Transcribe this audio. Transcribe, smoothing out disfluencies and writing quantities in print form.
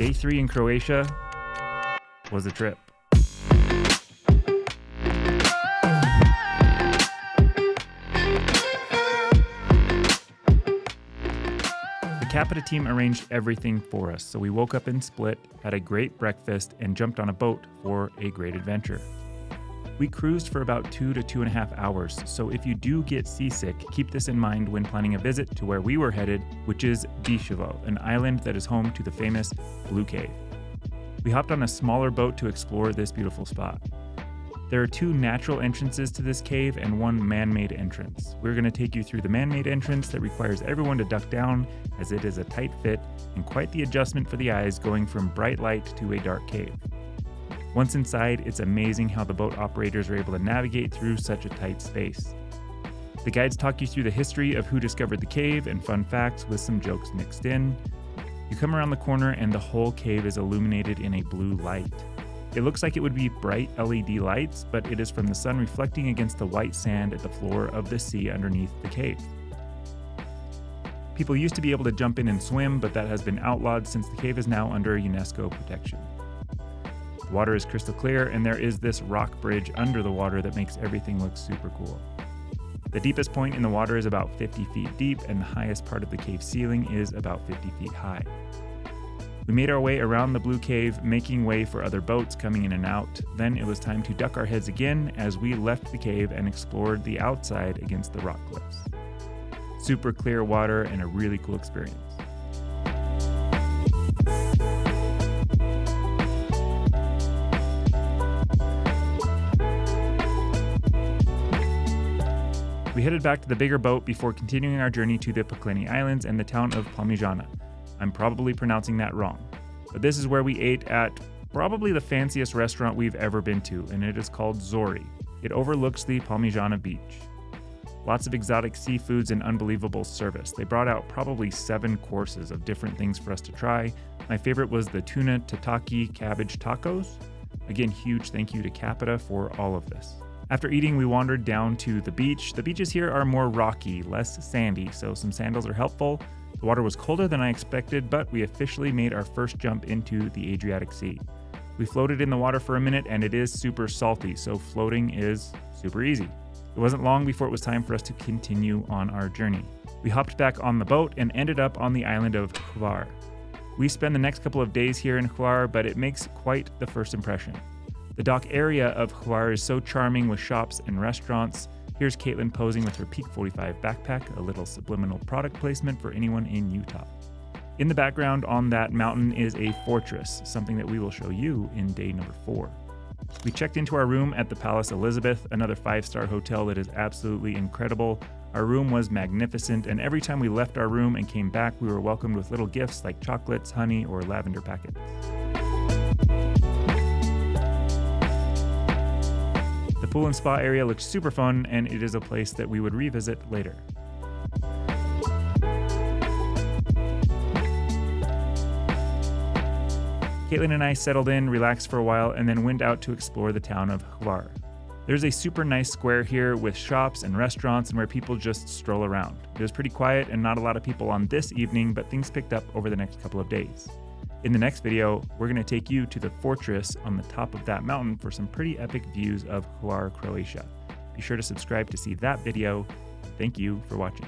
Day 3 in Croatia was a trip. The Capita team arranged everything for us, so we woke up in Split, had a great breakfast, and jumped on a boat for a great adventure. We cruised for about 2 to 2.5 hours, so if you do get seasick, keep this in mind when planning a visit to where we were headed, which is Biševo, an island that is home to the famous Blue Cave. We hopped on a smaller boat to explore this beautiful spot. There are 2 natural entrances to this cave and 1 man-made entrance. We're going to take you through the man-made entrance that requires everyone to duck down, as it is a tight fit and quite the adjustment for the eyes going from bright light to a dark cave. Once inside, it's amazing how the boat operators are able to navigate through such a tight space. The guides talk you through the history of who discovered the cave and fun facts with some jokes mixed in. You come around the corner and the whole cave is illuminated in a blue light. It looks like it would be bright LED lights, but it is from the sun reflecting against the white sand at the floor of the sea underneath the cave. People used to be able to jump in and swim, but that has been outlawed since the cave is now under UNESCO protection. The water is crystal clear, and there is this rock bridge under the water that makes everything look super cool. The deepest point in the water is about 50 feet deep, and the highest part of the cave ceiling is about 50 feet high. We made our way around the blue cave, making way for other boats coming in and out. Then it was time to duck our heads again as we left the cave and explored the outside against the rock cliffs. Super clear water and a really cool experience. We headed back to the bigger boat before continuing our journey to the Pakleni Islands and the town of Palmijana. I'm probably pronouncing that wrong, but this is where we ate at probably the fanciest restaurant we've ever been to, and it is called Zori. It overlooks the Palmijana beach. Lots of exotic seafoods and unbelievable service. They brought out probably 7 courses of different things for us to try. My favorite was the tuna tataki cabbage tacos. Again, huge thank you to Capita for all of this. After eating, we wandered down to the beach. The beaches here are more rocky, less sandy, so some sandals are helpful. The water was colder than I expected, but we officially made our first jump into the Adriatic Sea. We floated in the water for a minute, and it is super salty, so floating is super easy. It wasn't long before it was time for us to continue on our journey. We hopped back on the boat and ended up on the island of Hvar. We spend the next couple of days here in Hvar, but it makes quite the first impression. The dock area of Hvar is so charming with shops and restaurants. Here's Caitlin posing with her Peak 45 backpack, a little subliminal product placement for anyone in Utah. In the background on that mountain is a fortress, something that we will show you in day number 4. We checked into our room at the Palace Elizabeth, another 5-star hotel that is absolutely incredible. Our room was magnificent, and every time we left our room and came back, we were welcomed with little gifts like chocolates, honey, or lavender packets. The pool and spa area looks super fun, and it is a place that we would revisit later. Caitlin and I settled in, relaxed for a while, and then went out to explore the town of Hvar. There's a super nice square here with shops and restaurants and where people just stroll around. It was pretty quiet and not a lot of people on this evening, but things picked up over the next couple of days. In the next video, we're going to take you to the fortress on the top of that mountain for some pretty epic views of Hvar, Croatia. Be sure to subscribe to see that video. Thank you for watching.